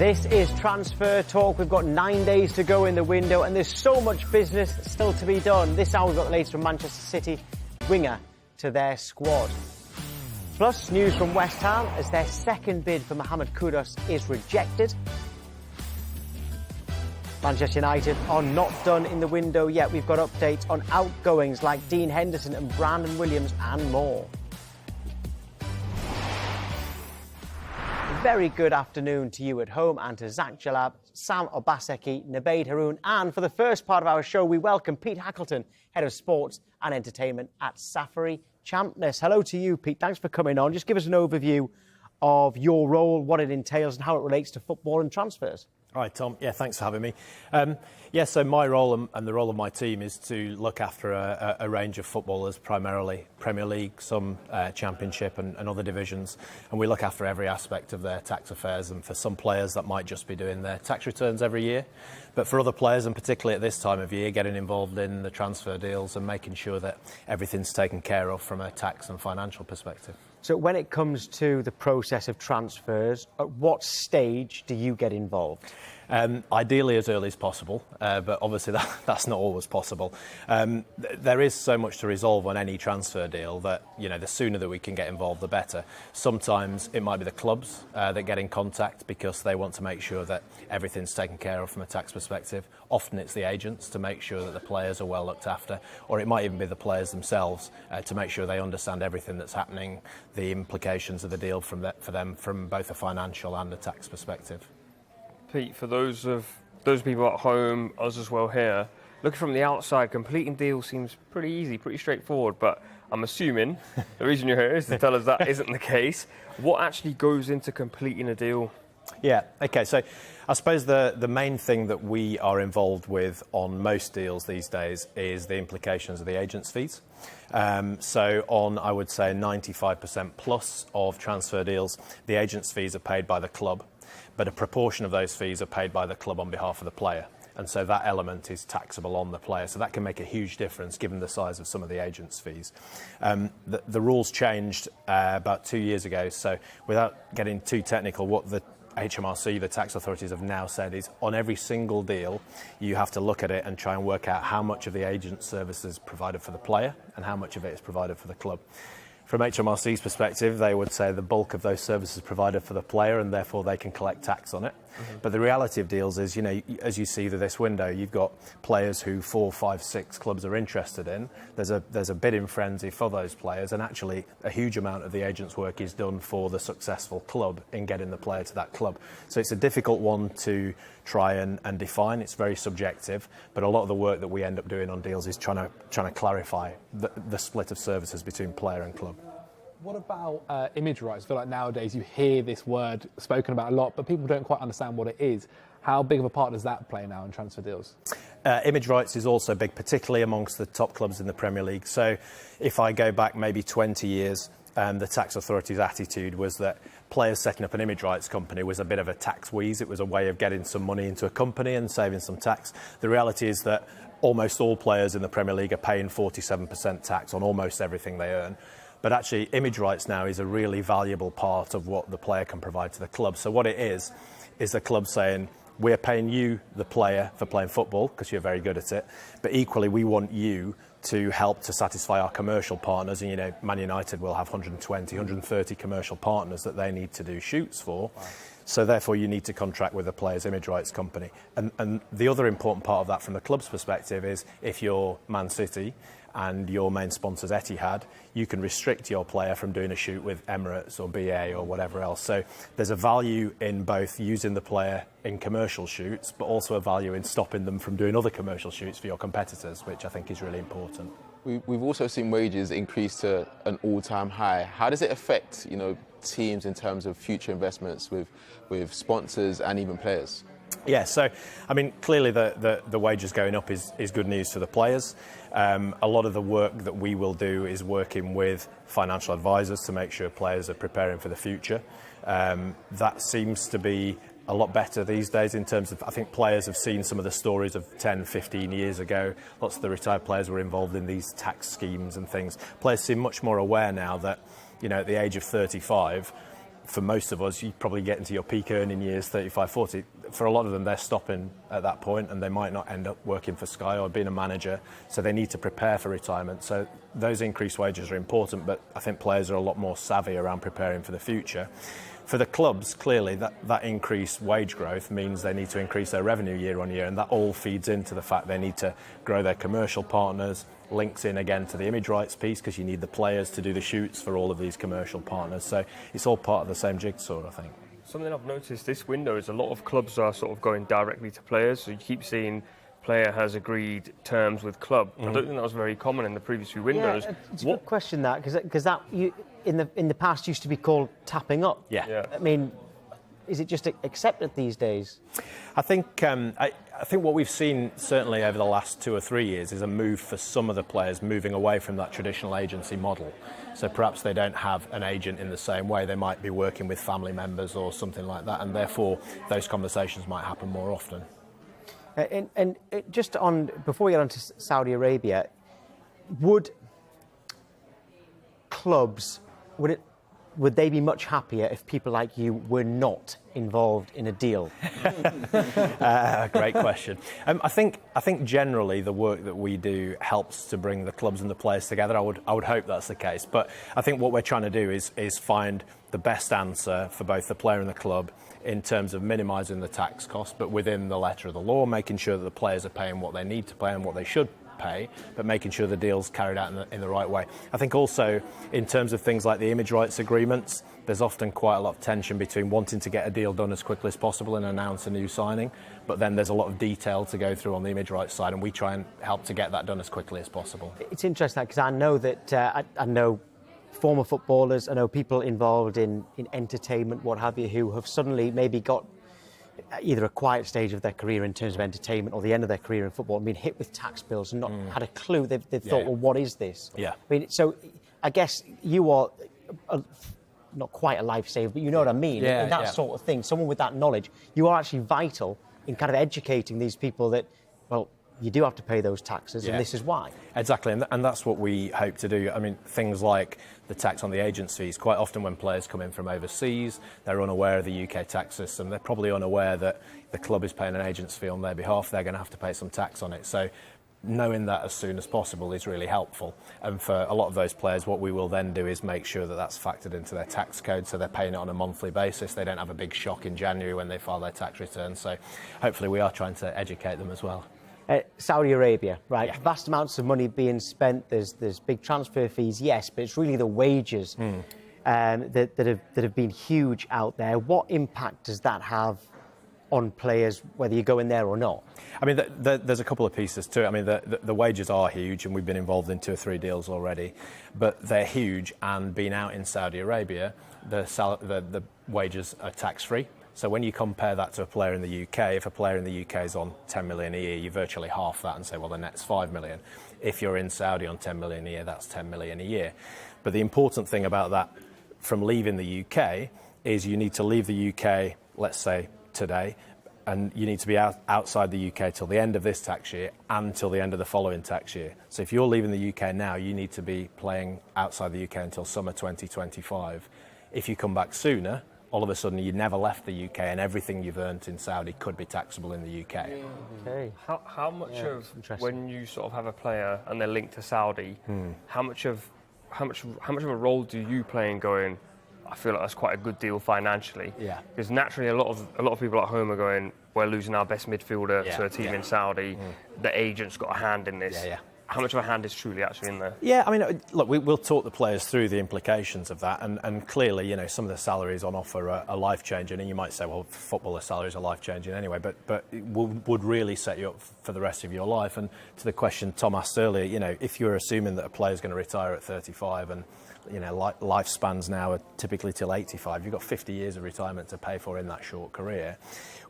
This is Transfer Talk. We've got 9 days to go in the window and there's so much business still to be done. This hour we've got the latest from Manchester City winger to their squad. Plus news from West Ham as their second bid for Mohamed Kudus is rejected. Manchester United are not done in the window yet. We've got updates on outgoings like Dean Henderson and Brandon Williams and more. Very good afternoon to you at home and to Zach Jalab, Sam Obaseki, Nabeed Haroon, and for the first part of our show we welcome Pete Hackleton, Head of Sports and Entertainment at Safari Champness. Hello to you, Pete. Thanks for coming on. Just give us an overview of your role, what it entails and how it relates to football and transfers. All right, Tom. Yeah, thanks for having me. So my role and the role of my team is to look after a range of footballers, primarily Premier League, some Championship and other divisions. And we look after every aspect of their tax affairs. And for some players, that might just be doing their tax returns every year. But for other players, and particularly at this time of year, getting involved in the transfer deals and making sure that everything's taken care of from a tax and financial perspective. So when it comes to the process of transfers, at what stage do you get involved? Ideally as early as possible, but obviously that's not always possible. There is so much to resolve on any transfer deal that, the sooner that we can get involved, the better. Sometimes it might be the clubs that get in contact because they want to make sure that everything's taken care of from a tax perspective. Often it's the agents to make sure that the players are well looked after, or it might even be the players themselves to make sure they understand everything that's happening, the implications of the deal for them from both a financial and a tax perspective. Pete, for those people at home, us as well here, looking from the outside, completing deals seems pretty easy, pretty straightforward, but I'm assuming the reason you're here is to tell us that isn't the case. What actually goes into completing a deal? Yeah, OK, so I suppose the main thing that we are involved with on most deals these days is the implications of the agent's fees. So on, I would say, 95% plus of transfer deals, the agent's fees are paid by the club, but a proportion of those fees are paid by the club on behalf of the player. And so that element is taxable on the player. So that can make a huge difference given the size of some of the agent's fees. The rules changed about 2 years ago. So without getting too technical, what the HMRC, the tax authorities, have now said is on every single deal, you have to look at it and try and work out how much of the agent service is provided for the player and how much of it is provided for the club. From HMRC's perspective, they would say the bulk of those services provided for the player and therefore they can collect tax on it. Mm-hmm. But the reality of deals is, as you see through this window, you've got players who 4, 5, 6 clubs are interested in. There's a bidding frenzy for those players, and actually a huge amount of the agent's work is done for the successful club in getting the player to that club. So it's a difficult one to try and define. It's very subjective, but a lot of the work that we end up doing on deals is trying to clarify the split of services between player and club. What about image rights? I feel like nowadays you hear this word spoken about a lot, but people don't quite understand what it is. How big of a part does that play now in transfer deals? Image rights is also big, particularly amongst the top clubs in the Premier League. So if I go back maybe 20 years, the tax authority's attitude was that players setting up an image rights company was a bit of a tax wheeze. It was a way of getting some money into a company and saving some tax. The reality is that almost all players in the Premier League are paying 47% tax on almost everything they earn. But actually, image rights now is a really valuable part of what the player can provide to the club. So what it is the club saying, we're paying you, the player, for playing football, because you're very good at it. But equally, we want you to help to satisfy our commercial partners. And, Man United will have 120, 130 commercial partners that they need to do shoots for. Wow. So therefore, you need to contract with the player's image rights company. And the other important part of that from the club's perspective is if you're Man City and your main sponsor's Etihad, you can restrict your player from doing a shoot with Emirates or BA or whatever else. So there's a value in both using the player in commercial shoots, but also a value in stopping them from doing other commercial shoots for your competitors, which I think is really important. We've also seen wages increase to an all-time high. How does it affect, teams in terms of future investments with sponsors and even players? Yeah, so, clearly the wages going up is good news for the players. A lot of the work that we will do is working with financial advisors to make sure players are preparing for the future. That seems to be a lot better these days in terms of, I think players have seen some of the stories of 10, 15 years ago. Lots of the retired players were involved in these tax schemes and things. Players seem much more aware now that, at the age of 35, for most of us, you probably get into your peak earning years, 35, 40. For a lot of them, they're stopping at that point and they might not end up working for Sky or being a manager, so they need to prepare for retirement. So those increased wages are important, but I think players are a lot more savvy around preparing for the future. For the clubs, clearly, that increased wage growth means they need to increase their revenue year on year, and that all feeds into the fact they need to grow their commercial partners, links in again to the image rights piece, because you need the players to do the shoots for all of these commercial partners. So it's all part of the same jigsaw, I think. Something I've noticed this window is a lot of clubs are sort of going directly to players, so you keep seeing player has agreed terms with club. I don't think that was very common in the previous few windows. Yeah, it's a good question, that, because that in the past used to be called tapping up. Yeah. I mean, is it just accepted these days? I think I think what we've seen certainly over the last 2 or 3 years is a move for some of the players moving away from that traditional agency model. So perhaps they don't have an agent in the same way. They might be working with family members or something like that, and therefore those conversations might happen more often. And just on, before we get on to Saudi Arabia, would clubs, would they be much happier if people like you were not involved in a deal? Great question. I think generally the work that we do helps to bring the clubs and the players together. I would hope that's the case. But I think what we're trying to do is find the best answer for both the player and the club in terms of minimising the tax cost, but within the letter of the law, making sure that the players are paying what they need to pay and what they should pay, but making sure the deal's carried out in the right way. I think also in terms of things like the image rights agreements, there's often quite a lot of tension between wanting to get a deal done as quickly as possible and announce a new signing, but then there's a lot of detail to go through on the image rights side, and we try and help to get that done as quickly as possible. It's interesting because I know that I know former footballers, I know people involved in entertainment, what have you, who have suddenly maybe got either a quiet stage of their career in terms of entertainment or the end of their career in football and been hit with tax bills and not had a clue. They've thought, well, what is this? Yeah. I mean, so I guess you are not quite a lifesaver, but you know what I mean? Yeah, and that sort of thing. Someone with that knowledge, you are actually vital in kind of educating these people that, well, you do have to pay those taxes, and this is why. Exactly, and that's what we hope to do. I mean, things like the tax on the agents' fees. Quite often when players come in from overseas, they're unaware of the UK tax system. They're probably unaware that the club is paying an agent's fee on their behalf. They're going to have to pay some tax on it. So knowing that as soon as possible is really helpful. And for a lot of those players, what we will then do is make sure that that's factored into their tax code, so they're paying it on a monthly basis. They don't have a big shock in January when they file their tax return. So hopefully we are trying to educate them as well. Saudi Arabia, right? Yeah. Vast amounts of money being spent. There's big transfer fees, yes, but it's really the wages that have been huge out there. What impact does that have on players, whether you go in there or not? I mean, there's a couple of pieces to it. I mean, the wages are huge, and we've been involved in 2 or 3 deals already, but they're huge. And being out in Saudi Arabia, the wages are tax-free. So when you compare that to a player in the UK, if a player in the UK is on 10 million a year, you virtually half that and say, well, the net's 5 million. If you're in Saudi on 10 million a year, that's 10 million a year. But the important thing about that from leaving the UK is you need to leave the UK, let's say today, and you need to be outside the UK till the end of this tax year and till the end of the following tax year. So if you're leaving the UK now, you need to be playing outside the UK until summer 2025. If you come back sooner, all of a sudden you never left the UK, and everything you've earned in Saudi could be taxable in the UK. Okay. How much of when you sort of have a player and they're linked to Saudi, how much of a role do you play in going, I feel like that's quite a good deal financially? Yeah. Because naturally a lot of people at home are going, we're losing our best midfielder to a team in Saudi. The agent's got a hand in this. How much of a hand is truly actually in there? Yeah, I mean, look, we'll talk the players through the implications of that, and clearly, you know, some of the salaries on offer are life-changing, and you might say, well, footballer salaries are life-changing anyway, but it would really set you up for the rest of your life. And to the question Tom asked earlier, you know, if you're assuming that a player's going to retire at 35 and, you know, lifespans now are typically till 85, you've got 50 years of retirement to pay for in that short career.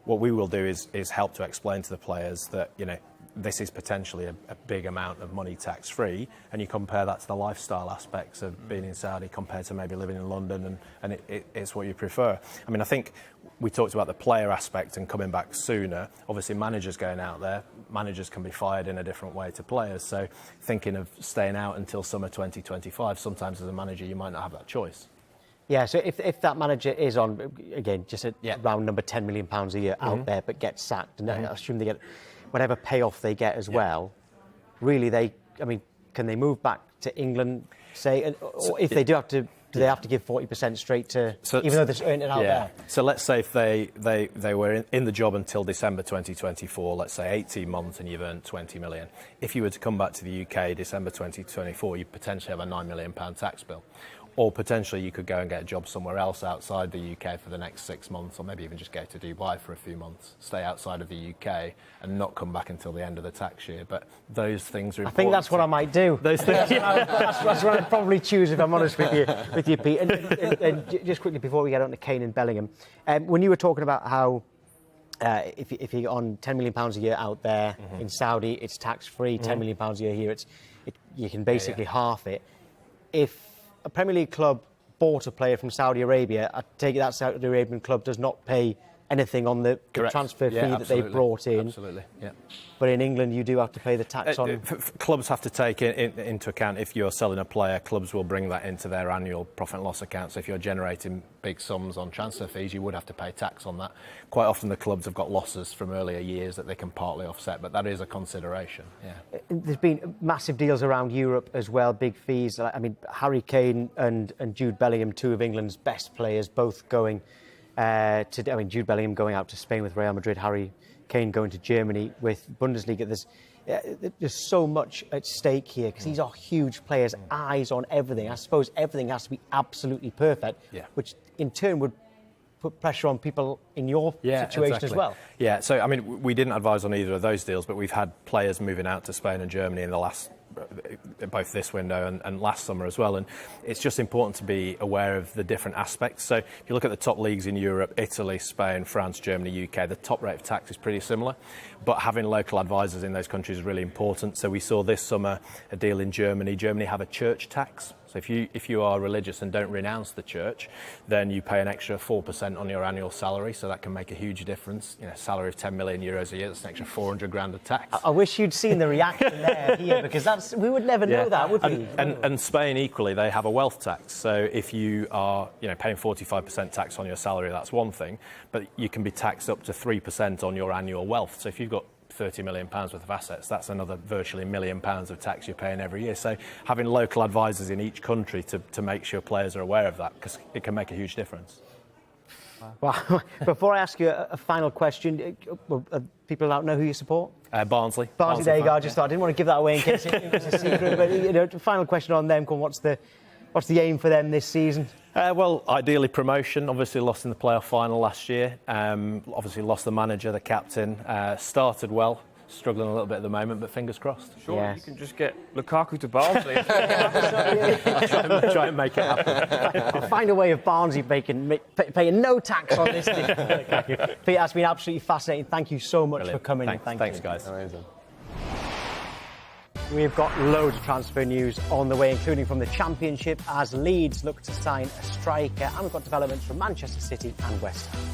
What we will do is help to explain to the players that, you know, this is potentially a big amount of money tax-free, and you compare that to the lifestyle aspects of being in Saudi compared to maybe living in London, and it's what you prefer. I mean, I think we talked about the player aspect and coming back sooner. Obviously, managers going out there, managers can be fired in a different way to players, so thinking of staying out until summer 2025, sometimes as a manager you might not have that choice. Yeah, so if that manager is on, again, just a Yeah. round number £10 million a year out there, but gets sacked, and I assume they get whatever payoff they get as well, really can they move back to England, say, or if they do have to, do they have to give 40% straight to, even though they're earning it out there? So let's say if they were in the job until December 2024, let's say 18 months, and you've earned 20 million. If you were to come back to the UK December 2024, you'd potentially have a £9 million tax bill. Or potentially you could go and get a job somewhere else outside the UK for the next 6 months, or maybe even just go to Dubai for a few months, stay outside of the UK and not come back until the end of the tax year. But those things are important. I think that's what I might do. Those things. That's what I'd probably choose, if I'm honest with you, Pete. And just quickly before we get on to Kane and Bellingham, when you were talking about how if you're on £10 million a year out there in Saudi, it's tax-free, £10 million a year here, you can basically half it. If a Premier League club bought a player from Saudi Arabia, I take it that Saudi Arabian club does not pay anything on the transfer fee that they brought in. Absolutely, yeah. But in England, you do have to pay the tax on. Clubs have to take into account, if you're selling a player, clubs will bring that into their annual profit and loss account. So if you're generating big sums on transfer fees, you would have to pay tax on that. Quite often the clubs have got losses from earlier years that they can partly offset, but that is a consideration. Yeah. There's been massive deals around Europe as well, big fees. I mean, Harry Kane and Jude Bellingham, two of England's best players, both going Jude Bellingham going out to Spain with Real Madrid, Harry Kane going to Germany with Bundesliga. There's so much at stake here because these are huge players, eyes on everything. I suppose everything has to be absolutely perfect, which in turn would put pressure on people in your situation as well. Yeah, so I mean, we didn't advise on either of those deals, but we've had players moving out to Spain and Germany in the last, both this window and last summer as well, and it's just important to be aware of the different aspects. So if you look at the top leagues in Europe, Italy, Spain, France, Germany, UK, the top rate of tax is pretty similar, but having local advisors in those countries is really important. So we saw this summer a deal in Germany. Germany have a church tax. So if you are religious and don't renounce the church, then you pay an extra 4% on your annual salary. So that can make a huge difference. You know, salary of €10 million a year, that's an extra 400 grand of tax. I wish you'd seen the reaction there here, because we would never know that, would we? And Spain equally, they have a wealth tax. So if you are paying 45% tax on your salary, that's one thing, but you can be taxed up to 3% on your annual wealth. So if you've got £30 million worth of assets, that's another virtually £1 million of tax you're paying every year. So having local advisors in each country to make sure players are aware of that, because it can make a huge difference. Well, before I ask you a final question, people don't know who you support? Barnsley. Barnsley, there you go. I just thought I didn't want to give that away in case it was a secret. But final question on them. What's the aim for them this season? Well, ideally promotion. Obviously lost in the playoff final last year. Obviously lost the manager, the captain. Started well, struggling a little bit at the moment, but fingers crossed. Sure, you can just get Lukaku to Barnsley. Try and make it happen. I'll find a way of Barnsley paying no tax on this deal. Pete, that's been absolutely fascinating. Thank you so much for coming. Thanks, guys. Amazing. We've got loads of transfer news on the way, including from the Championship, as Leeds look to sign a striker, and we've got developments from Manchester City and West Ham.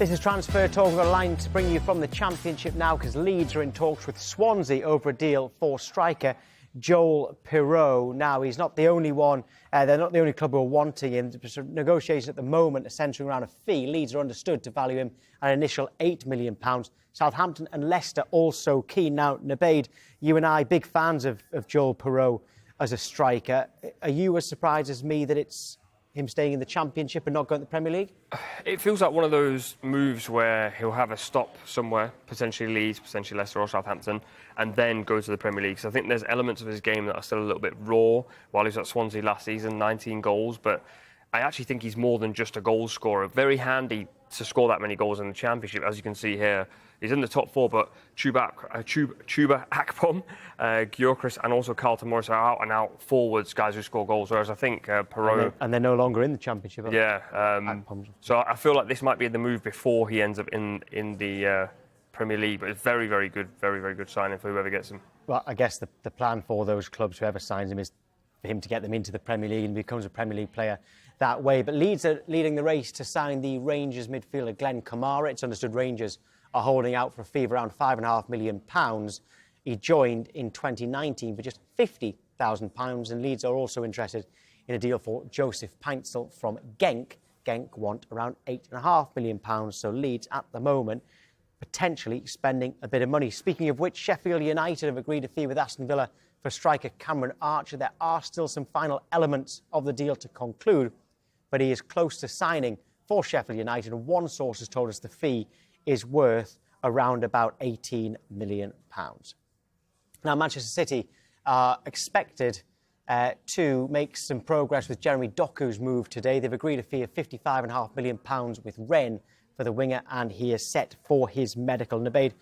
This is Transfer Talk. We've got a line to bring you from the Championship now because Leeds are in talks with Swansea over a deal for striker Joel Pirou. Now, he's not the only one. They're not the only club who are wanting him. The negotiations at the moment are centring around a fee. Leeds are understood to value him at an initial £8 million. Southampton and Leicester also keen. Now, Nabeed, you and I, big fans of Joel Pirou as a striker. Are you as surprised as me that it's him staying in the Championship and not going to the Premier League? It feels like one of those moves where he'll have a stop somewhere, potentially Leeds, potentially Leicester or Southampton, and then go to the Premier League. So I think there's elements of his game that are still a little bit raw. While he was at Swansea last season, 19 goals, but I actually think he's more than just a goal scorer. Very handy to score that many goals in the Championship, as you can see here. He's in the top four, but Chuba Akpom, Gyökeres and also Carlton Morris are out-and-out forwards, guys who score goals, whereas I think Pirou... And they're no longer in the Championship. Yeah, so I feel like this might be the move before he ends up in the Premier League, but it's very, very good signing for whoever gets him. Well, I guess the plan for those clubs, whoever signs him, is for him to get them into the Premier League and becomes a Premier League player that way. But Leeds are leading the race to sign the Rangers midfielder Glenn Kamara. It's understood Rangers are holding out for a fee of around £5.5 million. He joined in 2019 for just £50,000, and Leeds are also interested in a deal for Joseph Peinzel from Genk. Genk want around £8.5 million, so Leeds at the moment potentially spending a bit of money. Speaking of which, Sheffield United have agreed a fee with Aston Villa for striker Cameron Archer. There are still some final elements of the deal to conclude, but he is close to signing for Sheffield United, and one source has told us the fee is worth around about £18 million. Now, Manchester City are expected to make some progress with Jeremy Doku's move today. They've agreed a fee of £55.5 million with Rennes for the winger, and he is set for his medical. Nabeed,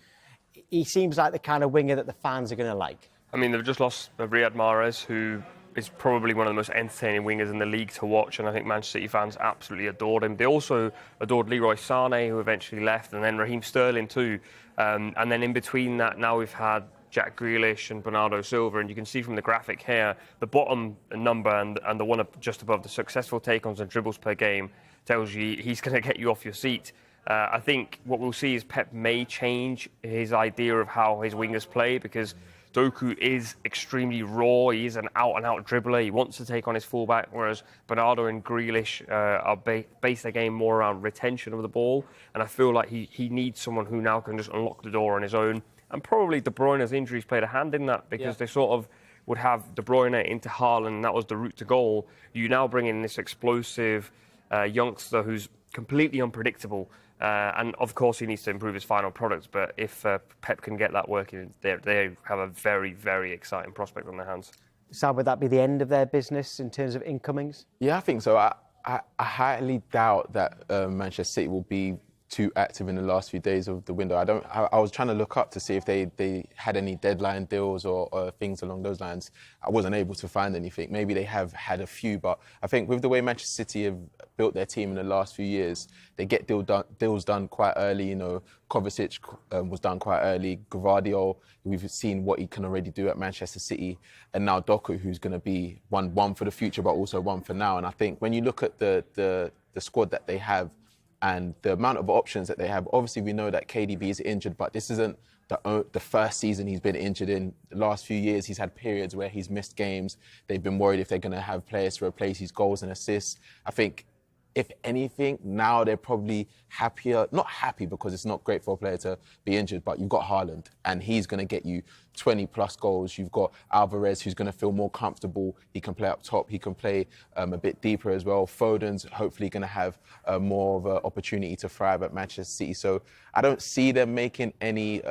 he seems like the kind of winger that the fans are going to like. I mean, they've just lost Riyad Mahrez, who is probably one of the most entertaining wingers in the league to watch, and I think Manchester City fans absolutely adored him. They also adored Leroy Sané, who eventually left, and then Raheem Sterling too. And then in between that, now we've had Jack Grealish and Bernardo Silva, and you can see from the graphic here, the bottom number and the one just above, the successful take-ons and dribbles per game, tells you he's going to get you off your seat. I think what we'll see is Pep may change his idea of how his wingers play, because Doku is extremely raw. He is an out-and-out dribbler. He wants to take on his fullback, whereas Bernardo and Grealish base their game more around retention of the ball. And I feel like he needs someone who now can just unlock the door on his own. And probably De Bruyne's injuries played a hand in that, because they sort of would have De Bruyne into Haaland, and that was the route to goal. You now bring in this explosive youngster who's completely unpredictable. And of course, he needs to improve his final product. But if Pep can get that working, they have a very, very exciting prospect on their hands. Sam, would that be the end of their business in terms of incomings? Yeah, I think so. I highly doubt that Manchester City will be too active in the last few days of the window. I was trying to look up to see if they had any deadline deals or things along those lines. I wasn't able to find anything. Maybe they have had a few, but I think with the way Manchester City have built their team in the last few years, they get deals done quite early. You know, Kovacic was done quite early. Gvardiol, we've seen what he can already do at Manchester City, and now Doku, who's going to be one for the future, but also one for now. And I think when you look at the squad that they have, and the amount of options that they have, obviously we know that KDB is injured, but this isn't the first season he's been injured. In the last few years, he's had periods where he's missed games. They've been worried if they're going to have players to replace his goals and assists. I think, if anything, now they're probably happier. Not happy because it's not great for a player to be injured, but you've got Haaland, and he's going to get you 20-plus goals. You've got Alvarez, who's going to feel more comfortable. He can play up top. He can play a bit deeper as well. Foden's hopefully going to have more of an opportunity to thrive at Manchester City. So I don't see them making any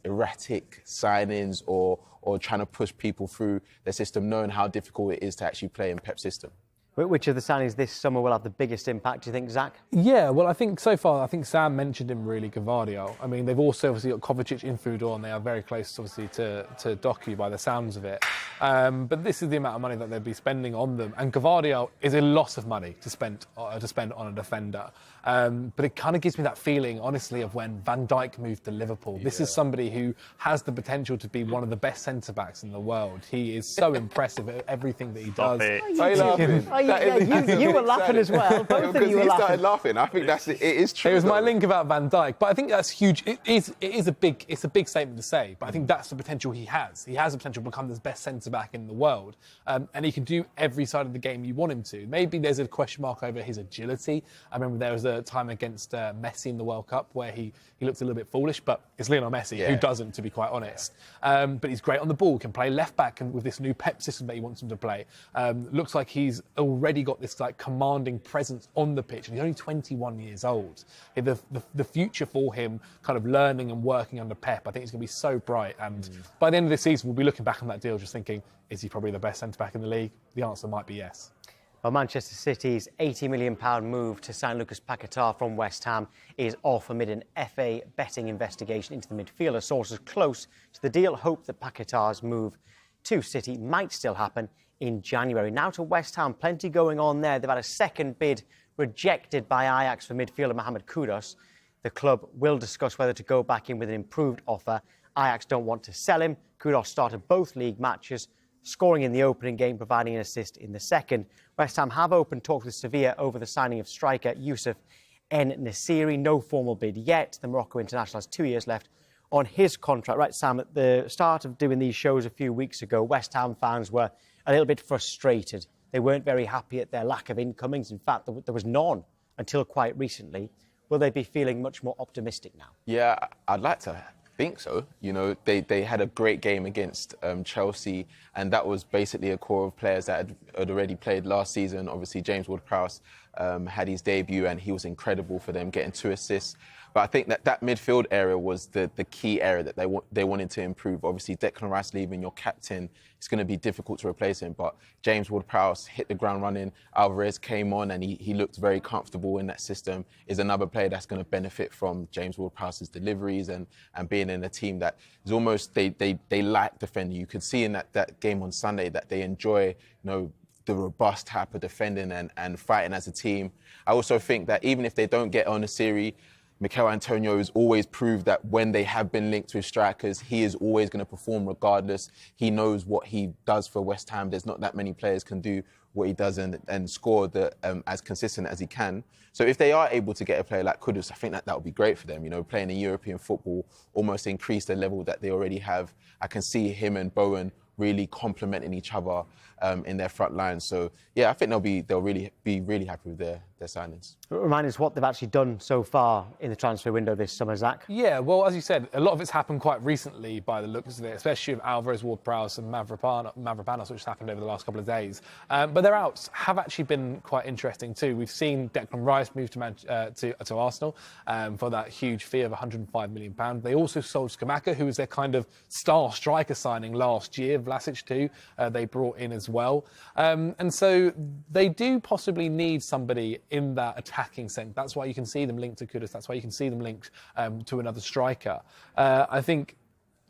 erratic signings or trying to push people through their system, knowing how difficult it is to actually play in Pep's system. Which of the signings this summer will have the biggest impact, do you think, Zach? Yeah, well, I think so far, Sam mentioned him really, Gvardiol. I mean, they've also obviously got Kovacic in Fudor, and they are very close, obviously, to Doku by the sounds of it. But this is the amount of money that they'll be spending on them. And Gvardiol is a lot of money to spend on a defender. But it kind of gives me that feeling, honestly, of when Van Dijk moved to Liverpool. Yeah. This is somebody who has the potential to be one of the best centre-backs in the world. He is so impressive at everything that he does. Are you you were laughing as well. Both of you were he laughing. started laughing. I think it is true. It was my though. link about Van Dijk, but I think that's huge. It's a big statement to say, but I think that's the potential he has. He has the potential to become the best centre-back in the world, and he can do every side of the game you want him to. Maybe there's a question mark over his agility. I remember there was a time against Messi in the World Cup where he looked a little bit foolish, but it's Lionel Messi, who doesn't, to be quite honest. But he's great on the ball, can play left-back, and with this new Pep system that he wants him to play. Looks like he's already got this like commanding presence on the pitch, and he's only 21 years old. The future for him, kind of learning and working under Pep, I think it's going to be so bright. And by the end of the season, we'll be looking back on that deal just thinking, is he probably the best centre-back in the league? The answer might be yes. Well, Manchester City's £80 million move to sign Lucas Paquetá from West Ham is off amid an FA betting investigation into the midfielder. Sources close to the deal hope that Paquetá's move to City might still happen in January. Now to West Ham, plenty going on there. They've had a second bid rejected by Ajax for midfielder Mohamed Kudus. The club will discuss whether to go back in with an improved offer. Ajax don't want to sell him. Kudus started both league matches, scoring in the opening game, providing an assist in the second. West Ham have opened talks with Sevilla over the signing of striker Youssef En-Nesyri. No formal bid yet. The Morocco international has 2 years left on his contract. Right, Sam, at the start of doing these shows a few weeks ago, West Ham fans were a little bit frustrated. They weren't very happy at their lack of incomings. In fact, there was none until quite recently. Will they be feeling much more optimistic now? Yeah, I'd like to think so. You know, they had a great game against Chelsea, and that was basically a core of players that had already played last season. Obviously, James Ward-Prowse had his debut, and he was incredible for them, getting 2 assists. But I think that midfield area was the key area that they wanted to improve. Obviously, Declan Rice leaving, your captain, it's going to be difficult to replace him. But James Ward-Prowse hit the ground running. Alvarez came on and he looked very comfortable in that system. Is another player that's going to benefit from James Ward-Prowse's deliveries and being in a team that is almost, they lack defending. You could see in that game on Sunday that they enjoy, the robust type of defending and fighting as a team. I also think that even if they don't get on a series, Mikel Antonio has always proved that when they have been linked with strikers, he is always going to perform regardless. He knows what he does for West Ham. There's not that many players can do what he does and score as consistent as he can. So if they are able to get a player like Kudus, I think that would be great for them. Playing in European football, almost increase the level that they already have. I can see him and Bowen really complementing each other in their front line. So yeah, I think they'll really be really happy with their signings. Remind us what they've actually done so far in the transfer window this summer, Zach. Yeah, well, as you said, a lot of it's happened quite recently by the looks of it, especially with Alvarez, Ward-Prowse and Mavropanos, which has happened over the last couple of days. But their outs have actually been quite interesting too. We've seen Declan Rice move to Arsenal for that huge fee of £105 million. They also sold Scamacca, who was their kind of star striker signing last year. Vlasic too, they brought in as well. And so they do possibly need somebody in that attacking sense. That's why you can see them linked to Kudus. That's why you can see them linked to another striker. I think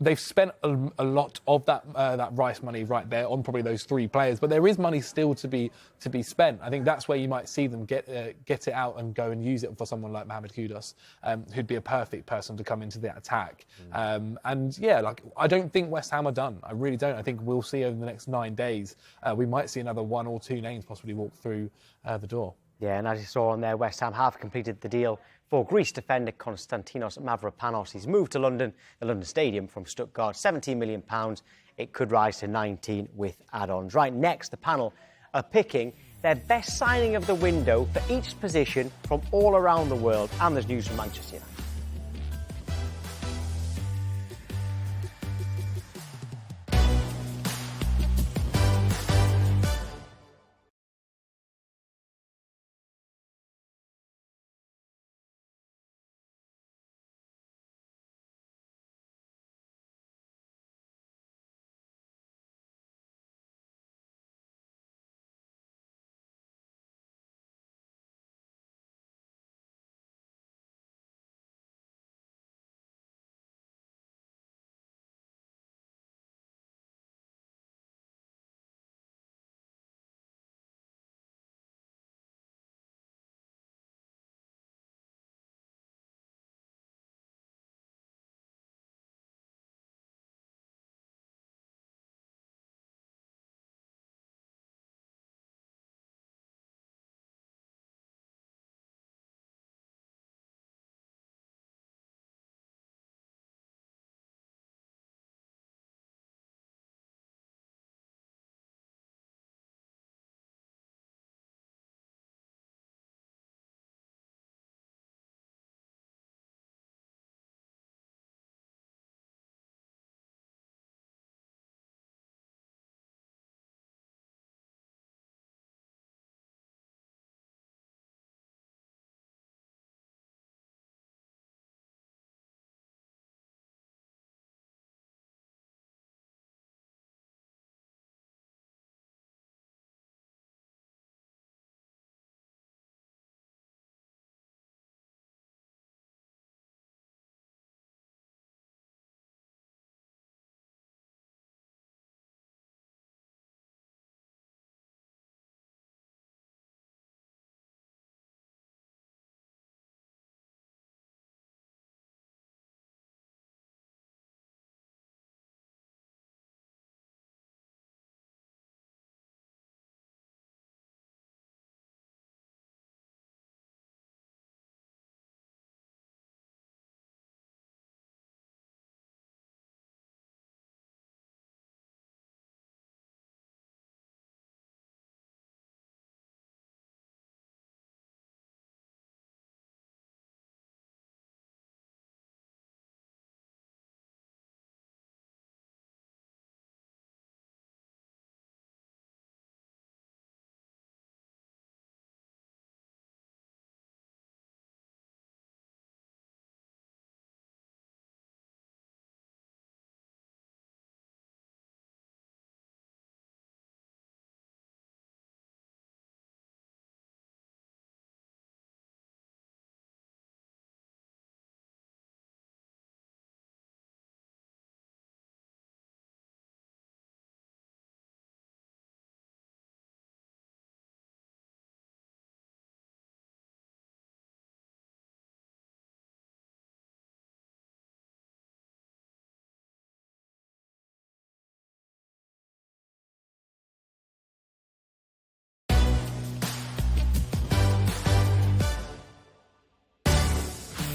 they've spent a lot of that Rice money right there on probably those 3 players, but there is money still to be spent. I think that's where you might see them get it out and go and use it for someone like Mohamed Kudus, who'd be a perfect person to come into that attack. And yeah, I don't think West Ham are done. I really don't. I think we'll see over the next 9 days, we might see another 1 or 2 names possibly walk through the door. Yeah, and as you saw on there, West Ham have completed the deal for Greece defender Konstantinos Mavropanos. He's moved to London, the London Stadium from Stuttgart, £17 million. It could rise to 19 with add-ons. Right, next, the panel are picking their best signing of the window for each position from all around the world. And there's news from Manchester United.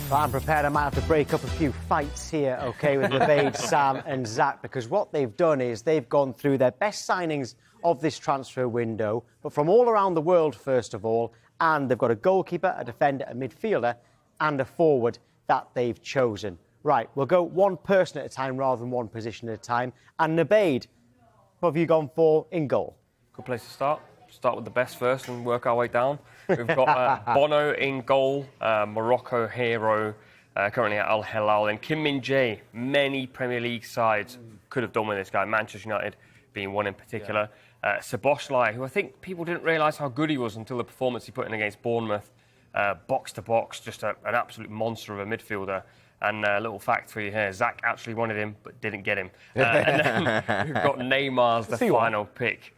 But I'm prepared. I might have to break up a few fights here, OK, with Nabeed, Sam and Zach, because what they've done is they've gone through their best signings of this transfer window, but from all around the world, first of all, and they've got a goalkeeper, a defender, a midfielder, and a forward that they've chosen. Right, we'll go one person at a time rather than one position at a time. And Nabeed, what have you gone for in goal? Good place to start. Start with the best first and work our way down. We've got Bono in goal, Morocco hero, currently at Al Hilal, and Kim Min-jae. Many Premier League sides could have done with this guy, Manchester United being one in particular. Szoboszlai, who I think people didn't realise how good he was until the performance he put in against Bournemouth. Box to box, just an absolute monster of a midfielder. And a little fact for you here, Zach actually wanted him but didn't get him. And then we've got Neymar as the final pick.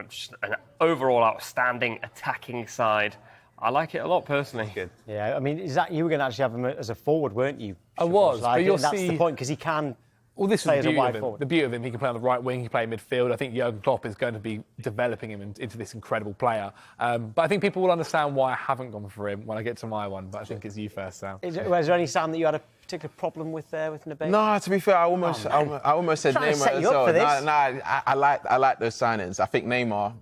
Just an overall outstanding attacking side. I like it a lot, personally. Good. Yeah, I mean, Zach, you were going to actually have him as a forward, weren't you? I was, but you'll that's see... the point, because he can... Well, this is play the as a beauty wide of him. forward. The beauty of him, he can play on the right wing, he can play midfield. I think Jurgen Klopp is going to be developing him into this incredible player. But I think people will understand why I haven't gone for him when I get to my one. But I think it's you first, Sam. Is there any, Sam, that you had a particular problem with Nabeed? No, to be fair, I almost said Trying to Neymar set as you up well. for this. I like those signings. I think Neymar,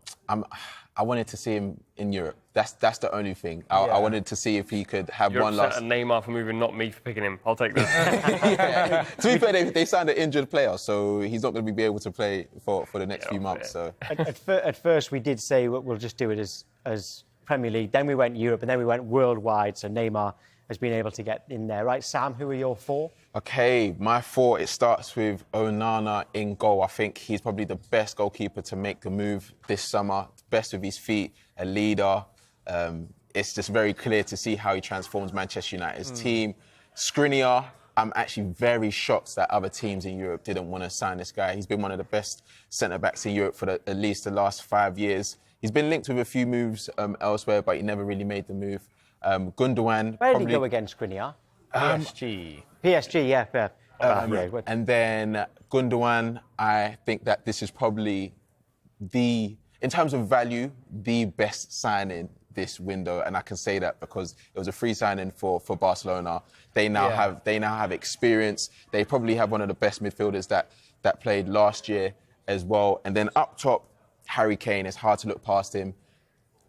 I wanted to see him in Europe. That's the only thing. I wanted to see if he could have You're one upset last. at Neymar for moving, not me for picking him. I'll take that. Yeah. To be fair, they signed an injured player, so he's not going to be able to play for the next few months. So At first, we did say we'll just do it as Premier League. Then we went Europe, and then we went worldwide. So Neymar has been able to get in there. Right, Sam, who are your four? Okay, my four, it starts with Onana in goal. I think he's probably the best goalkeeper to make the move this summer. Best with his feet, a leader. It's just very clear to see how he transforms Manchester United's team. Skriniar, I'm actually very shocked that other teams in Europe didn't want to sign this guy. He's been one of the best centre-backs in Europe for at least the last 5 years. He's been linked with a few moves elsewhere, but he never really made the move. Gundogan... Where did he go against Skriniar? PSG. PSG, yeah. And then Gundogan, I think that this is probably in terms of value, the best signing this window, and I can say that because it was a free signing for Barcelona. They now have experience. They probably have one of the best midfielders that played last year as well. And then up top, Harry Kane. It's hard to look past him.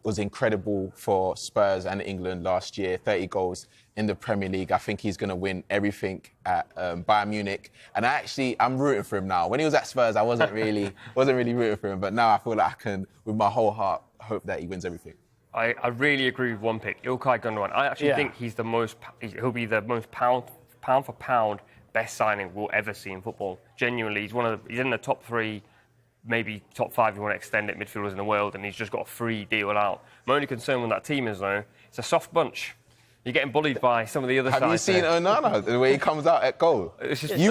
Was incredible for Spurs and England last year. 30 goals in the Premier League. I think he's going to win everything at Bayern Munich. And I'm rooting for him now. When he was at Spurs, I wasn't really rooting for him. But now I feel like I can, with my whole heart, hope that he wins everything. I really agree with one pick, Ilkay Gundogan. I actually think he'll be the most pound for pound best signing we'll ever see in football. Genuinely, he's in the top three, maybe top five if you want to extend it, midfielders in the world, and he's just got a free deal out. My only concern with that team is, though, it's a soft bunch. You're getting bullied by some of the other sides. Have you seen Onana, the way he comes out at goal? If he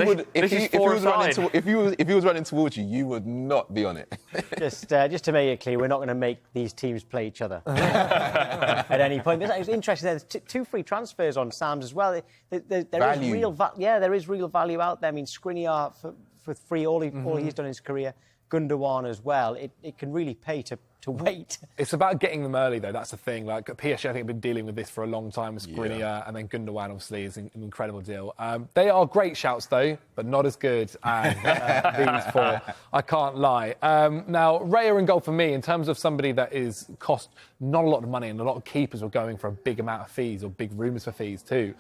was running towards you, you would not be on it. Just to make it clear, we're not going to make these teams play each other at any point. It's interesting. There's two free transfers on Sam's as well. There is real value out there. I mean, Skriniar for free, all he's done in his career. Gundogan as well. It can really pay to wait. It's about getting them early, though. That's the thing. Like PSG, I think, have been dealing with this for a long time with Skriniar, and then Gundogan, obviously, is an incredible deal. They are great shouts, though, but not as good as these four. I can't lie. Now, Raya in goal for me, in terms of somebody that is cost not a lot of money, and a lot of keepers were going for a big amount of fees or big rumours for fees too.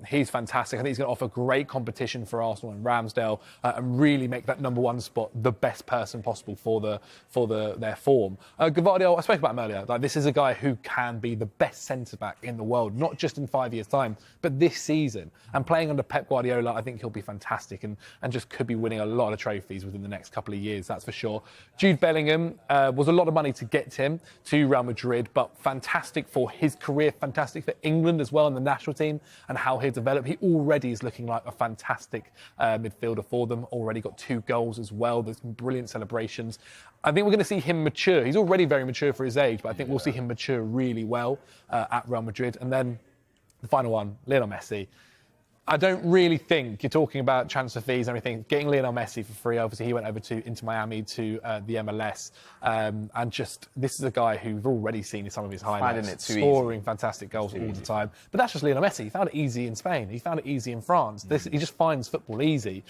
He's fantastic. I think he's going to offer great competition for Arsenal and Ramsdale and really make that number one spot the best person possible for their form. Gavardio, I spoke about him earlier. Like, this is a guy who can be the best centre-back in the world, not just in 5 years' time, but this season. And playing under Pep Guardiola, I think he'll be fantastic and just could be winning a lot of trophies within the next couple of years, that's for sure. Jude Bellingham was a lot of money to get him to Real Madrid, but fantastic for his career, fantastic for England as well and the national team and how he'll develop. He already is looking like a fantastic midfielder for them, already got 2 goals as well. There's some brilliant celebrations. I think we're going to see him mature. He's already very mature for his age, but I think we'll see him mature really well at Real Madrid. And then the final one, Lionel Messi. I don't really think you're talking about transfer fees and everything. Getting Lionel Messi for free, obviously he went over to Inter Miami to the MLS, and just this is a guy who we've already seen some of his highlights, scoring fantastic goals all the time. But that's just Lionel Messi. He found it easy in Spain. He found it easy in France. He just finds football easy.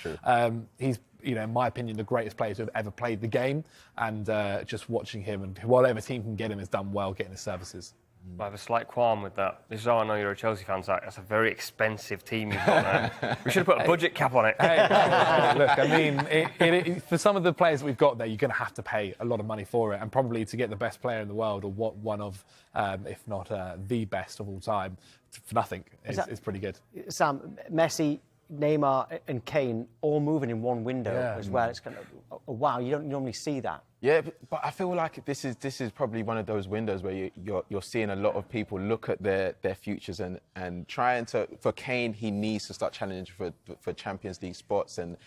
He's, in my opinion, the greatest player to have ever played the game, and just watching him and whatever team can get him has done well getting his services. I have a slight qualm with that. This is how I know you're a Chelsea fan, Zach. That's a very expensive team you've got there. We should have put a budget cap on it. Look, I mean, for some of the players that we've got there, you're going to have to pay a lot of money for it, and probably to get the best player in the world, or one of, if not the best of all time, for nothing is pretty good. Sam, Messi, Neymar and Kane all moving in one window as well. It's kind of, wow, you don't normally see that. Yeah, but I feel like this is probably one of those windows where you're seeing a lot of people look at their futures and trying to. For Kane, he needs to start challenging for Champions League spots and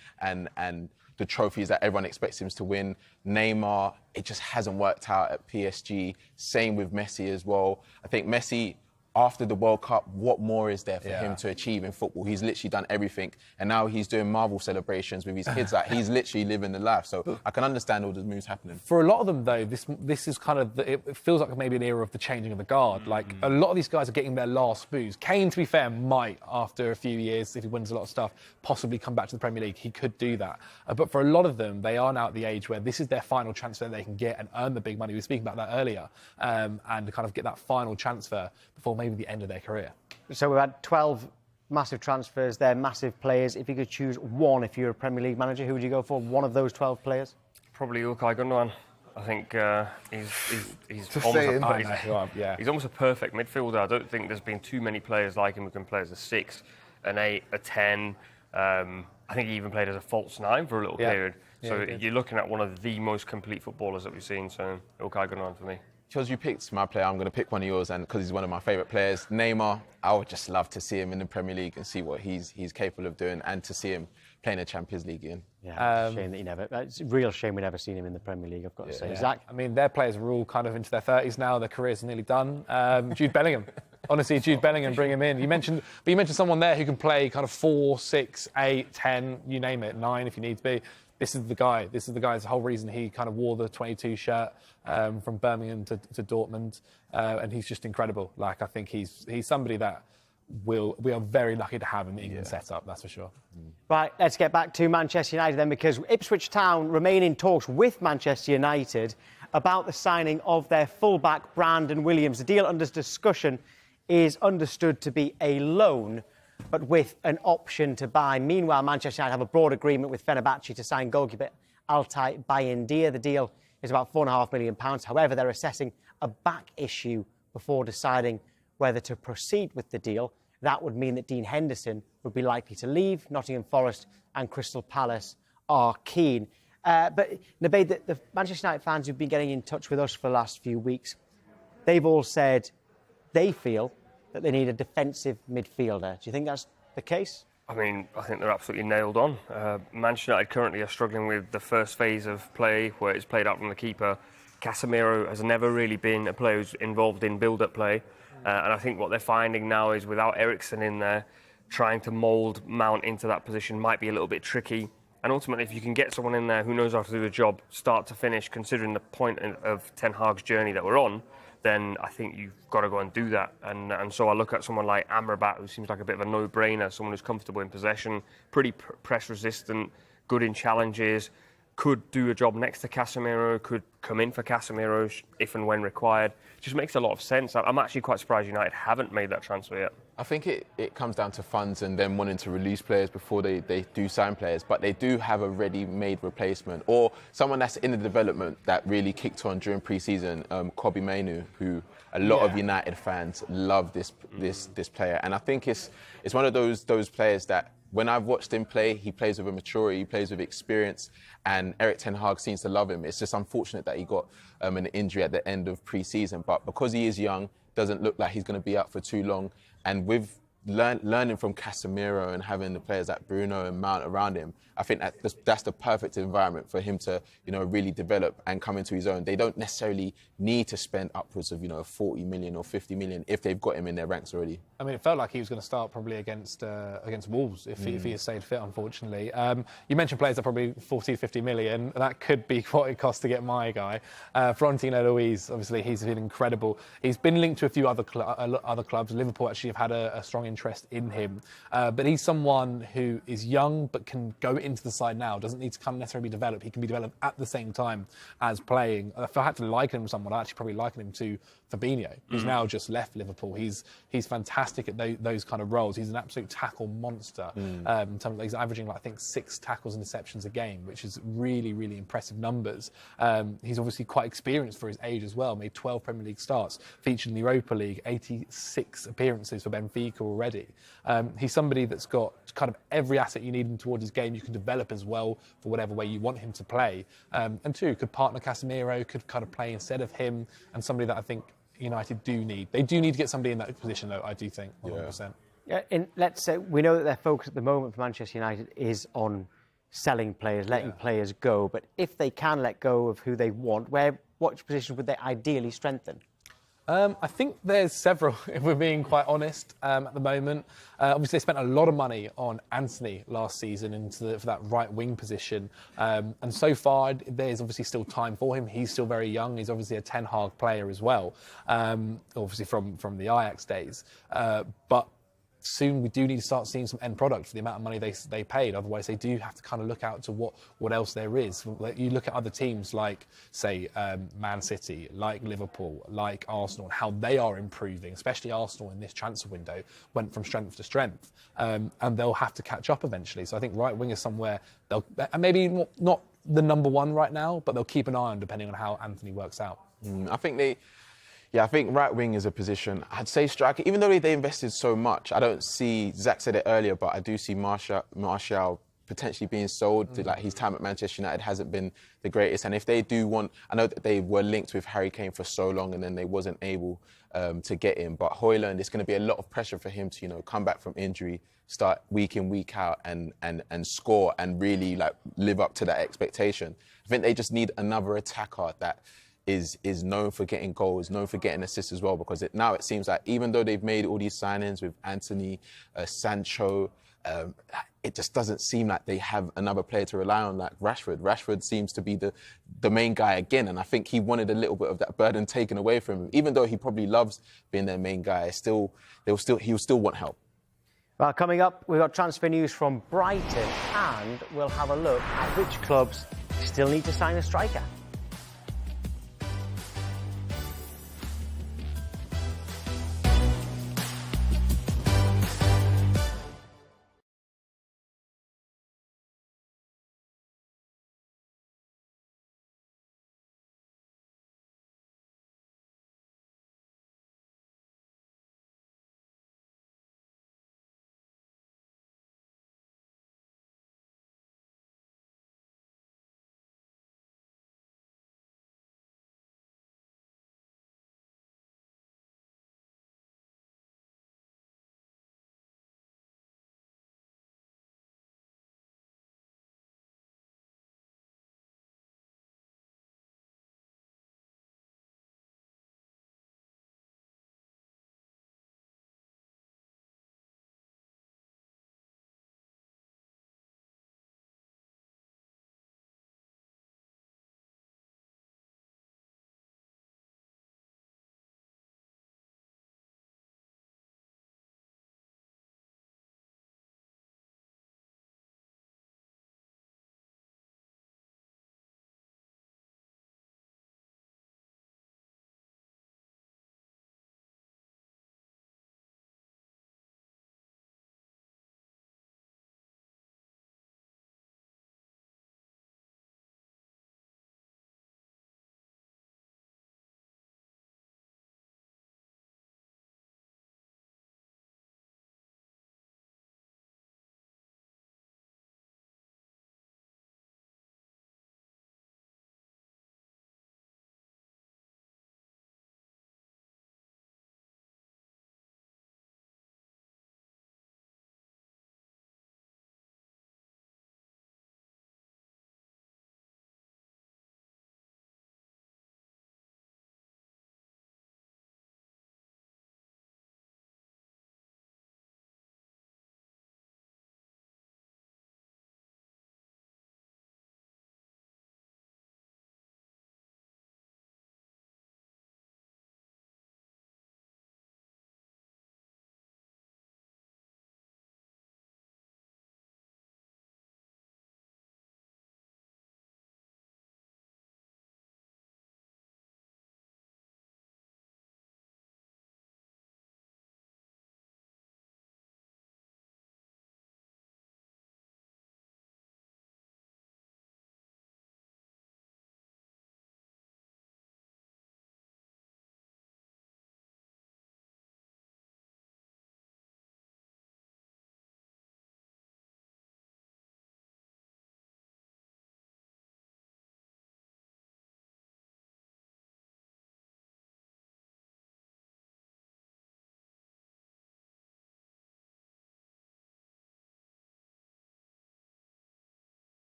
the trophies that everyone expects him to win. Neymar, it just hasn't worked out at PSG. Same with Messi as well. I think Messi, after the World Cup, what more is there for him to achieve in football? He's literally done everything. And now he's doing Marvel celebrations with his kids. Like, he's literally living the life. So I can understand all the moves happening. For a lot of them, though, this is kind of, it feels like maybe an era of the changing of the guard. Like, a lot of these guys are getting their last boost. Kane, to be fair, might, after a few years, if he wins a lot of stuff, possibly come back to the Premier League. He could do that. But for a lot of them, they are now at the age where this is their final transfer they can get and earn the big money. We were speaking about that earlier. And kind of get that final transfer before maybe the end of their career. So we've had 12 massive transfers. They're massive players. If you could choose one, if you're a Premier League manager, who would you go for? One of those 12 players? Probably Ilkay Gundogan. I think he's almost a perfect midfielder. I don't think there's been too many players like him who can play as a 6, an 8, a 10. I think he even played as a false 9 for a little period. So you're looking at one of the most complete footballers that we've seen. So Ilkay Gundogan for me. Because you picked my player, I'm going to pick one of yours, and because he's one of my favourite players, Neymar. I would just love to see him in the Premier League and see what he's capable of doing, and to see him playing a Champions League again. Yeah, shame that it's a real shame we never seen him in the Premier League, I've got to say. Zach? I mean, their players are all kind of into their 30s now. Their careers are nearly done. Jude Bellingham. Honestly, Jude Bellingham, bring him in. You mentioned someone there who can play kind of 4, 6, 8, 10, you name it, 9 if you need to be. This is the guy. This is the guy's whole reason he kind of wore the 22 shirt from Birmingham to Dortmund, and he's just incredible. Like, I think he's somebody that we are very lucky to have in the England setup. That's for sure. Right, let's get back to Manchester United then, because Ipswich Town remain in talks with Manchester United about the signing of their fullback Brandon Williams. The deal under discussion is understood to be a loan, but with an option to buy. Meanwhile, Manchester United have a broad agreement with Fenerbahce to sign goalkeeper Altay Bayindir. The deal is about £4.5 million. However, they're assessing a back issue before deciding whether to proceed with the deal. That would mean that Dean Henderson would be likely to leave. Nottingham Forest and Crystal Palace are keen. But Nabeed, the Manchester United fans who've been getting in touch with us for the last few weeks, they've all said they feel that they need a defensive midfielder. Do you think that's the case? I mean, I think they're absolutely nailed on. Manchester United currently are struggling with the first phase of play, where it's played out from the keeper. Casemiro has never really been a player who's involved in build-up play. And I think what they're finding now is, without Eriksen in there, trying to mould Mount into that position might be a little bit tricky. And ultimately, if you can get someone in there who knows how to do the job, start to finish, considering the point of Ten Hag's journey that we're on, then I think you've got to go and do that. And so I look at someone like Amrabat, who seems like a bit of a no-brainer, someone who's comfortable in possession, pretty press-resistant, good in challenges, could do a job next to Casemiro, could come in for Casemiro if and when required. Just makes a lot of sense. I'm actually quite surprised United haven't made that transfer yet. I think it comes down to funds and them wanting to release players before they do sign players, but they do have a ready-made replacement, or someone that's in the development that really kicked on during pre-season, Kobbie Mainoo, who a lot of United fans love this player. And I think it's one of those players that, when I've watched him play, he plays with a maturity, he plays with experience, and Erik ten Hag seems to love him. It's just unfortunate that he got an injury at the end of pre-season, but because he is young, doesn't look like he's going to be out for too long. And with learning from Casemiro and having the players like Bruno and Mount around him, I think that's the perfect environment for him to, really develop and come into his own. They don't necessarily need to spend upwards of, 40 million or 50 million if they've got him in their ranks already. I mean, it felt like he was going to start probably against Wolves if he had stayed fit, unfortunately. You mentioned players that are probably 40 to 50 million. That could be what it costs to get my guy. Florentino Luis, obviously, he's been incredible. He's been linked to a few other clubs. Liverpool actually have had a strong interest in him. But he's someone who is young but can go into the side now, doesn't need to come necessarily be developed. He can be developed at the same time as playing. If I had to liken him to someone, I'd actually probably liken him to Fabinho, who's now just left Liverpool. He's fantastic at those kind of roles. He's an absolute tackle monster. In terms of, he's averaging, I think, 6 tackles and interceptions a game, which is really, really impressive numbers. He's obviously quite experienced for his age as well. Made 12 Premier League starts, featured in the Europa League, 86 appearances for Benfica already. He's somebody that's got kind of every asset you need him towards his game. You can develop as well for whatever way you want him to play. And two, could partner Casemiro, could kind of play instead of him, and somebody that I think United do need. They do need to get somebody in that position, though, I do think, 100%. Yeah, and let's say we know that their focus at the moment for Manchester United is on selling players, letting players go. But if they can let go of who they want, what position would they ideally strengthen? I think there's several, if we're being quite honest, at the moment. Obviously, they spent a lot of money on Antony last season for that right wing position. And so far, there's obviously still time for him. He's still very young. He's obviously a Ten Hag player as well, obviously from the Ajax days. But soon we do need to start seeing some end product for the amount of money they paid. Otherwise, they do have to kind of look out to what else there is. You look at other teams like, say, Man City, like Liverpool, like Arsenal, and how they are improving, especially Arsenal in this transfer window, went from strength to strength. And they'll have to catch up eventually. So I think right wing is somewhere they'll, maybe not the number one right now, but they'll keep an eye on depending on how Antony works out. I think right wing is a position. I'd say striker, even though they invested so much, I don't see, Zach said it earlier, but I do see Martial potentially being sold. Like, his time at Manchester United hasn't been the greatest. And if they do want, I know that they were linked with Harry Kane for so long and then they wasn't able to get him. But Højlund, it's going to be a lot of pressure for him to, come back from injury, start week in, week out and score and really live up to that expectation. I think they just need another attacker that is known for getting goals, known for getting assists as well, because now it seems like even though they've made all these signings with Anthony, Sancho, it just doesn't seem like they have another player to rely on like Rashford. Rashford seems to be the main guy again, and I think he wanted a little bit of that burden taken away from him. Even though he probably loves being their main guy, he'll still want help. Well, coming up, we've got transfer news from Brighton, and we'll have a look at which clubs still need to sign a striker.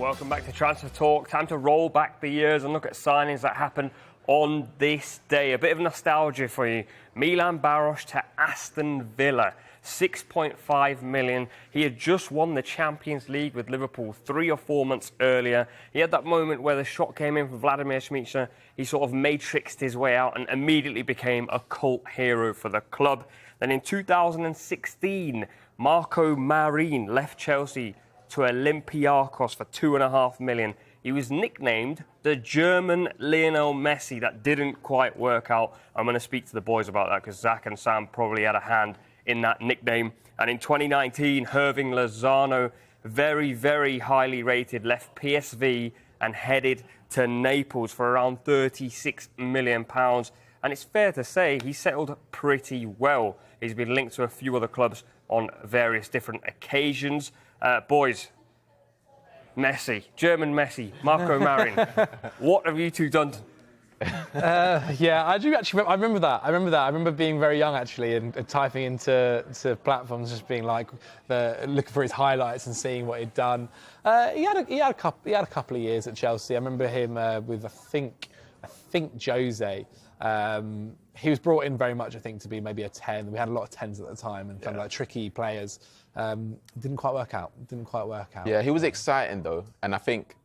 Welcome back to Transfer Talk. Time to roll back the years and look at signings that happened on this day. A bit of nostalgia for you. Milan Baros to Aston Villa. 6.5 million. He had just won the Champions League with Liverpool 3 or 4 months earlier. He had that moment where the shot came in from Vladimir Smicer. He sort of matrixed his way out and immediately became a cult hero for the club. Then in 2016, Marco Marin left Chelsea to Olympiacos for 2.5 million. He was nicknamed the German Lionel Messi. That didn't quite work out. I'm going to speak to the boys about that because Zach and Sam probably had a hand in that nickname. And in 2019, Hirving Lozano, very, very highly rated, left PSV and headed to Naples for around £36 million. And it's fair to say he settled pretty well. He's been linked to a few other clubs on various different occasions. Boys, Messi, German Messi, Marco Marin, what have you two done? Yeah, I do actually. I remember that. I remember being very young actually and typing into platforms, just being like looking for his highlights and seeing what he'd done. He had a couple of years at Chelsea. I remember him with I think Jose. He was brought in very much, I think, to be maybe a 10. We had a lot of 10s at the time and kind of like tricky players. Didn't quite work out. Yeah, he was exciting though, and I think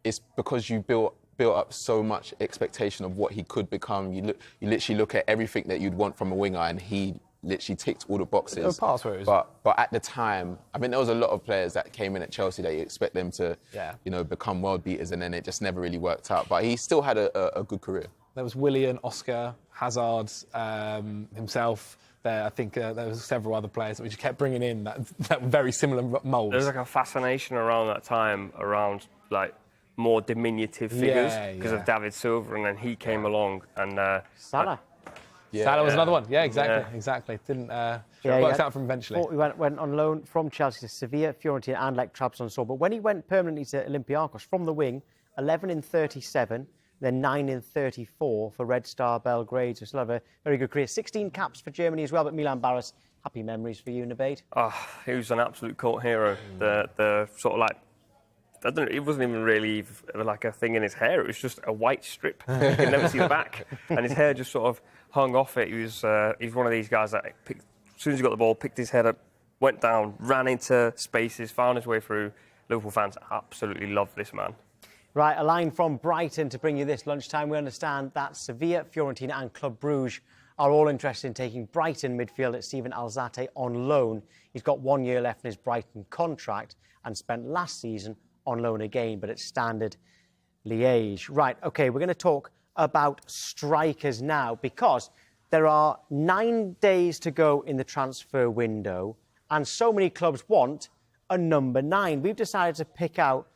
it's because you built up so much expectation of what he could become. You literally look at everything that you'd want from a winger, and he literally ticked all the boxes. But at the time, I mean, there was a lot of players that came in at Chelsea that you expect them to, become world beaters, and then it just never really worked out. But he still had a good career. There was Willian, Oscar, Hazard, himself. I think there was several other players that we just kept bringing in that were very similar moulds. There's like a fascination around that time around like more diminutive figures because of David Silva, and then he came along and Salah. Salah was another one. Yeah, exactly. Didn't worked out from eventually. He went on loan from Chelsea to Sevilla, Fiorentina, and like Trabzonspor. But when he went permanently to Olympiacos from the wing, 11 in 37. Then 9 in 34 for Red Star Belgrade. So still have a very good career. 16 caps for Germany as well, but Milan Baros, happy memories for you, Nabeed. He was an absolute cult hero. The sort of like, I don't know, it wasn't even really like a thing in his hair. It was just a white strip. You could never see the back. And his hair just sort of hung off it. He was one of these guys that as soon as he got the ball, picked his head up, went down, ran into spaces, found his way through. Liverpool fans absolutely love this man. Right, a line from Brighton to bring you this lunchtime. We understand that Sevilla, Fiorentina and Club Brugge are all interested in taking Brighton midfielder Steven Alzate on loan. He's got 1 year left in his Brighton contract and spent last season on loan again, but at Standard Liège. Right, OK, we're going to talk about strikers now because there are 9 days to go in the transfer window and so many clubs want a number 9. We've decided to pick out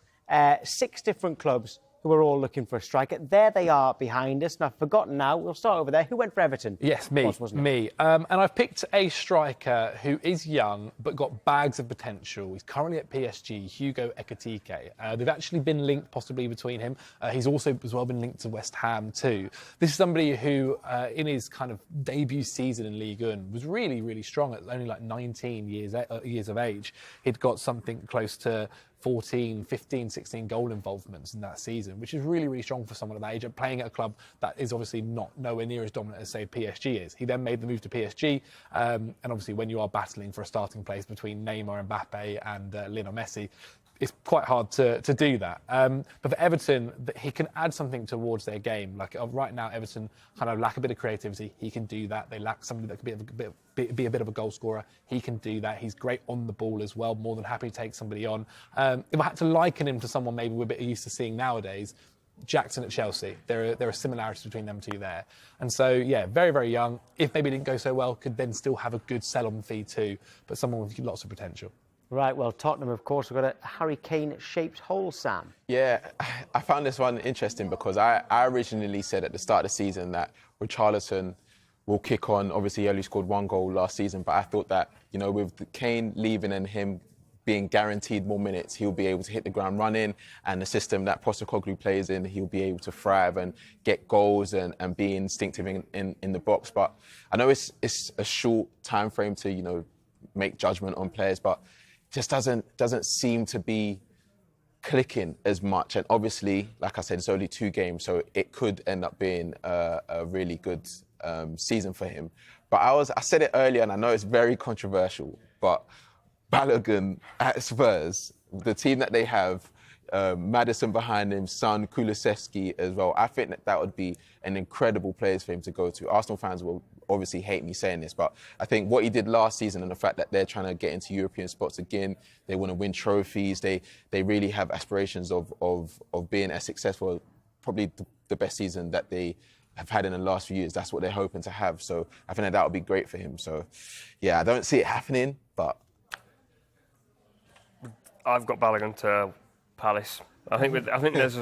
6 different clubs who are all looking for a striker. There they are behind us. And I've forgotten now. We'll start over there. Who went for Everton? Yes, me. And I've picked a striker who is young but got bags of potential. He's currently at PSG, Hugo Ekitike. They've actually been linked possibly between him. He's also as well been linked to West Ham too. This is somebody who, in his kind of debut season in Ligue 1, was really, really strong at only like 19 years of age. He'd got something close to 14, 15, 16 goal involvements in that season, which is really, really strong for someone at that age, playing at a club that is obviously nowhere near as dominant as, say, PSG is. He then made the move to PSG, and obviously when you are battling for a starting place between Neymar, Mbappe and Lionel Messi, it's quite hard to do that. But for Everton, he can add something towards their game. Like right now, Everton kind of lack a bit of creativity. He can do that. They lack somebody that could be a bit of a goal scorer. He can do that. He's great on the ball as well. More than happy to take somebody on. If I had to liken him to someone maybe we're a bit used to seeing nowadays, Jackson at Chelsea. There are similarities between them two there. And so, yeah, very, very young. If maybe it didn't go so well, could then still have a good sell-on fee too. But someone with lots of potential. Right, well, Tottenham, of course, we've got a Harry Kane-shaped hole, Sam. Yeah, I found this one interesting because I originally said at the start of the season that Richarlison will kick on. Obviously, he only scored 1 goal last season, but I thought that, with Kane leaving and him being guaranteed more minutes, he'll be able to hit the ground running, and the system that Postecoglou plays in, he'll be able to thrive and get goals and be instinctive in the box. But I know it's a short time frame to, make judgment on players, but just doesn't seem to be clicking as much. And obviously, like I said, it's only 2 games, so it could end up being a really good season for him. But I said it earlier, and I know it's very controversial, but Balogun at Spurs, the team that they have, Maddison behind him, Son, Kulusevski as well. I think that would be an incredible place for him to go to. Arsenal fans will obviously hate me saying this, but I think what he did last season and the fact that they're trying to get into European spots again, they want to win trophies, they really have aspirations of being as successful, probably the best season that they have had in the last few years. That's what they're hoping to have. So I think that would be great for him. So yeah, I don't see it happening, but I've got Balogun to Palace. I think there's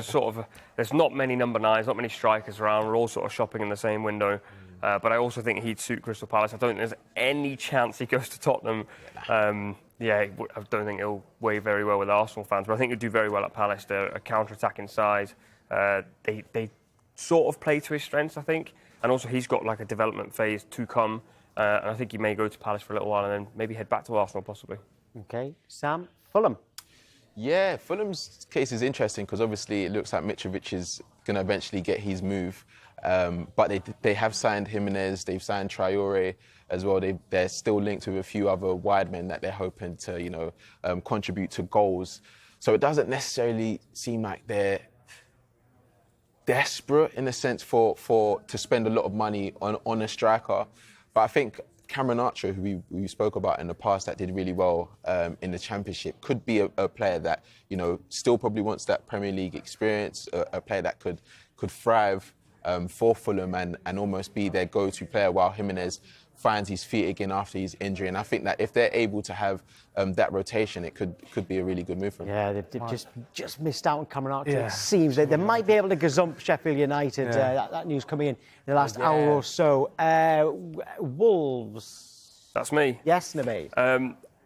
there's not many number 9s, not many strikers around. We're all sort of shopping in the same window. But I also think he'd suit Crystal Palace. I don't think there's any chance he goes to Tottenham. I don't think he'll weigh very well with Arsenal fans, but I think he'll do very well at Palace. They're a counter-attacking side. They sort of play to his strengths, I think. And also he's got like a development phase to come. And I think he may go to Palace for a little while and then maybe head back to Arsenal possibly. OK, Sam, Fulham. Yeah, Fulham's case is interesting because obviously it looks like Mitrovic is going to eventually get his move. But they have signed Jimenez, they've signed Traore as well. They're still linked with a few other wide men that they're hoping to, contribute to goals. So it doesn't necessarily seem like they're desperate in a sense to spend a lot of money on a striker. But I think Cameron Archer, who we spoke about in the past, that did really well in the Championship, could be a player that still probably wants that Premier League experience, a player that could thrive for Fulham and almost be their go-to player while Jimenez finds his feet again after his injury. And I think that if they're able to have that rotation, it could be a really good move for them. Yeah, they've just missed out on Cameron Archer. Yeah. It seems that they might be able to gazump Sheffield United. Yeah. That news coming in the last hour or so. Wolves. That's me. Yes, Nabeed.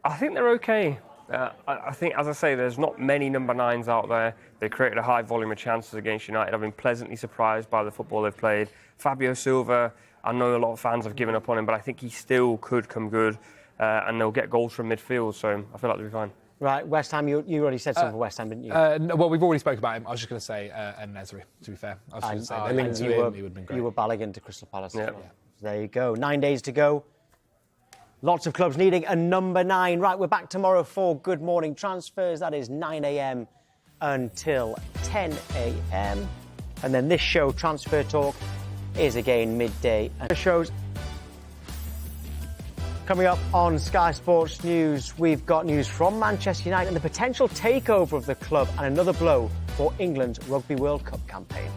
I think they're okay. I think, as I say, there's not many number 9s out there. They created a high volume of chances against United. I've been pleasantly surprised by the football they've played. Fabio Silva, I know a lot of fans have given up on him, but I think he still could come good, and they'll get goals from midfield, so I feel like they'll be fine. Right, West Ham, you already said something for West Ham, didn't you? No, well, we've already spoken about him. I was just going to say En-Nesyri, to be fair. I was just going to say, they linked to him, he would have been great. You were Balogun to Crystal Palace. Yeah. Well. There you go. 9 days to go. Lots of clubs needing a number 9. Right, we're back tomorrow for Good Morning Transfers. That is 9 a.m. until 10 a.m. And then this show, Transfer Talk, is again midday. And the show's coming up on Sky Sports News. We've got news from Manchester United and the potential takeover of the club and another blow for England's Rugby World Cup campaign.